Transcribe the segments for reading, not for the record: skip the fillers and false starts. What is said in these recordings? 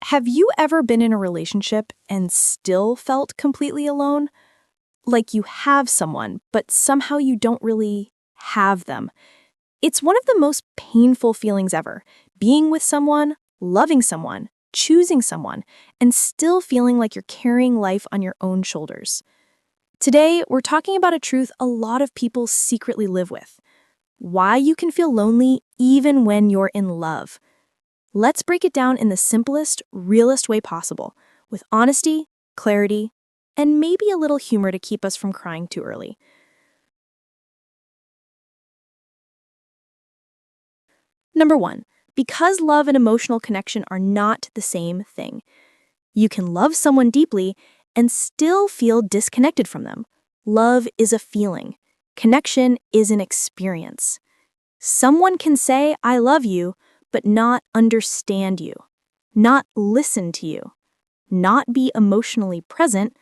Have you ever been in a relationship and still felt completely alone? Like you have someone, but somehow you don't really have them. It's one of the most painful feelings ever. Being with someone, loving someone, choosing someone, and still feeling like you're carrying life on your own shoulders. Today, we're talking about a truth a lot of people secretly live with. Why you can feel lonely even when you're in love. Let's break it down in the simplest, realest way possible, with honesty, clarity, and maybe a little humor to keep us from crying too early. Number 1, because love and emotional connection are not the same thing. You can love someone deeply and still feel disconnected from them. Love is a feeling. Connection is an experience. Someone can say, "I love you," but not understand you, not listen to you, not be emotionally present,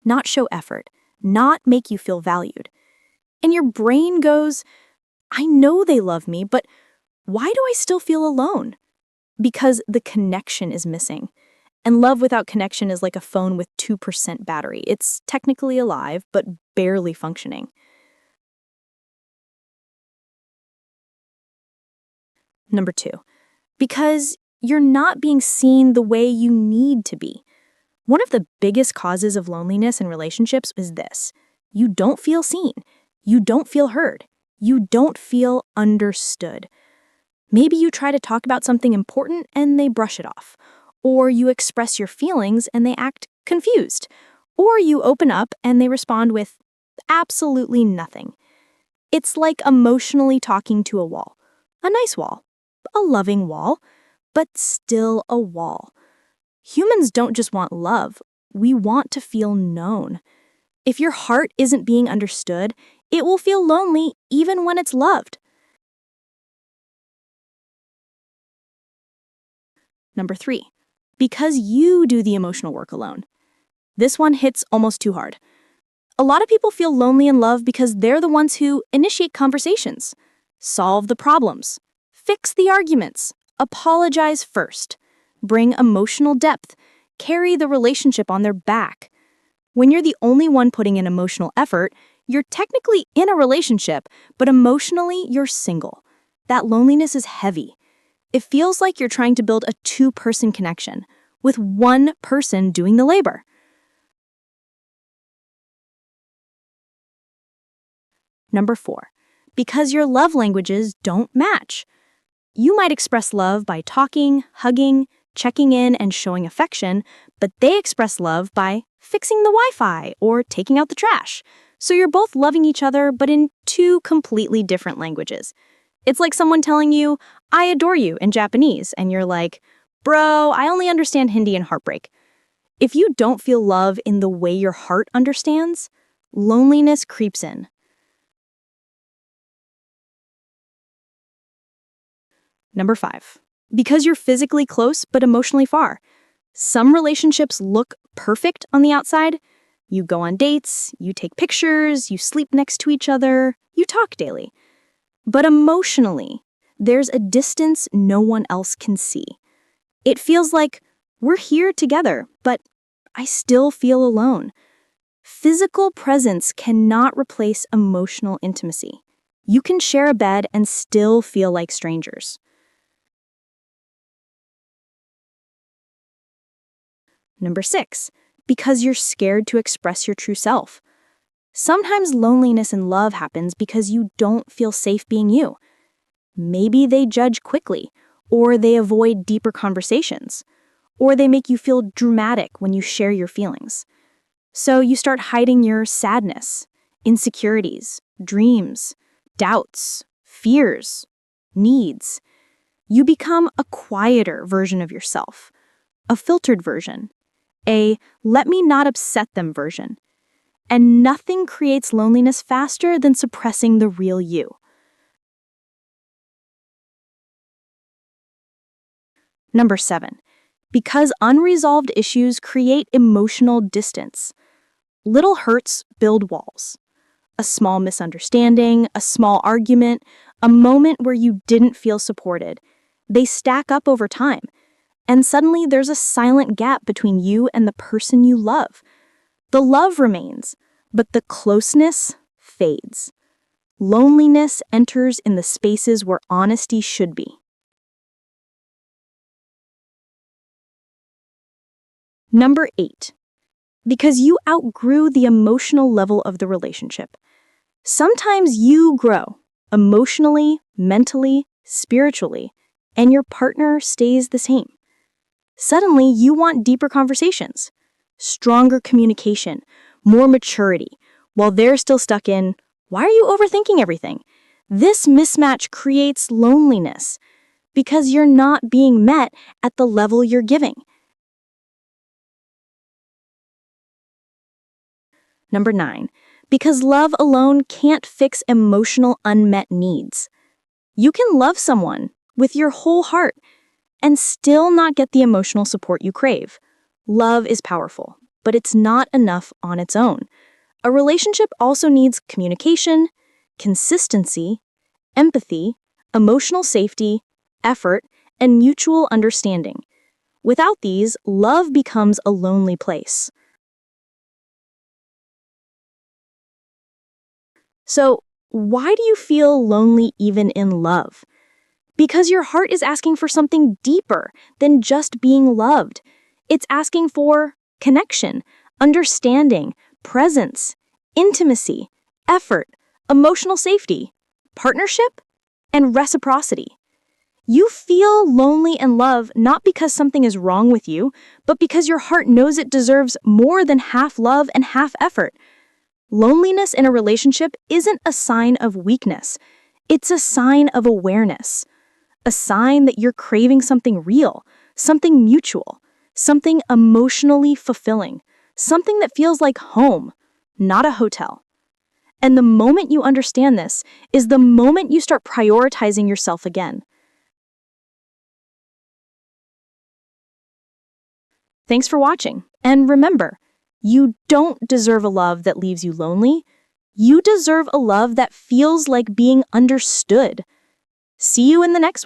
not show effort, not make you feel valued. And your brain goes, "I know they love me, but why do I still feel alone?" Because the connection is missing. And love without connection is like a phone with 2% battery. It's technically alive, but barely functioning. Number 2, because you're not being seen the way you need to be. One of the biggest causes of loneliness in relationships is this: you don't feel seen, you don't feel heard, you don't feel understood. Maybe you try to talk about something important and they brush it off, or you express your feelings and they act confused, or you open up and they respond with absolutely nothing. It's like emotionally talking to a wall. A nice wall, a loving wall, but still a wall. Humans don't just want love, we want to feel known. If your heart isn't being understood, it will feel lonely even when it's loved. Number 3, because you do the emotional work alone. This one hits almost too hard. A lot of people feel lonely in love because they're the ones who initiate conversations, solve the problems, fix the arguments, apologize first, bring emotional depth, carry the relationship on their back. When you're the only one putting in emotional effort, you're technically in a relationship, but emotionally you're single. That loneliness is heavy. It feels like you're trying to build a two-person connection, with one person doing the labor. Number 4, because your love languages don't match. You might express love by talking, hugging, checking in, and showing affection, but they express love by fixing the Wi-Fi or taking out the trash. So you're both loving each other, but in two completely different languages. It's like someone telling you, "I adore you" in Japanese, and you're like, "Bro, I only understand Hindi and heartbreak." If you don't feel love in the way your heart understands, loneliness creeps in. Number 5, because you're physically close but emotionally far. Some relationships look perfect on the outside. You go on dates, you take pictures, you sleep next to each other, you talk daily. But emotionally, there's a distance no one else can see. It feels like we're here together, but I still feel alone. Physical presence cannot replace emotional intimacy. You can share a bed and still feel like strangers. Number 6, because you're scared to express your true self. Sometimes loneliness in love happens because you don't feel safe being you. Maybe they judge quickly, or they avoid deeper conversations, or they make you feel dramatic when you share your feelings. So you start hiding your sadness, insecurities, dreams, doubts, fears, needs. You become a quieter version of yourself, a filtered version, a "let me not upset them" version. And nothing creates loneliness faster than suppressing the real you. Number 7, because unresolved issues create emotional distance. Little hurts build walls. A small misunderstanding, a small argument, a moment where you didn't feel supported. They stack up over time. And suddenly there's a silent gap between you and the person you love. The love remains, but the closeness fades. Loneliness enters in the spaces where honesty should be. Number 8. Because you outgrew the emotional level of the relationship. Sometimes you grow emotionally, mentally, spiritually, and your partner stays the same. Suddenly, you want deeper conversations, stronger communication, more maturity, while they're still stuck in, why are you overthinking everything? This mismatch creates loneliness because you're not being met at the level you're giving. Number 9, because love alone can't fix emotional unmet needs. You can love someone with your whole heart and still not get the emotional support you crave. Love is powerful, but it's not enough on its own. A relationship also needs communication, consistency, empathy, emotional safety, effort, and mutual understanding. Without these, love becomes a lonely place. So, why do you feel lonely even in love? Because your heart is asking for something deeper than just being loved. It's asking for connection, understanding, presence, intimacy, effort, emotional safety, partnership, and reciprocity. You feel lonely in love not because something is wrong with you, but because your heart knows it deserves more than half love and half effort. Loneliness in a relationship isn't a sign of weakness. It's a sign of awareness. A sign that you're craving something real, something mutual, something emotionally fulfilling, something that feels like home, not a hotel. And the moment you understand this is the moment you start prioritizing yourself again. Thanks for watching. And remember, you don't deserve a love that leaves you lonely. You deserve a love that feels like being understood. See you in the next one.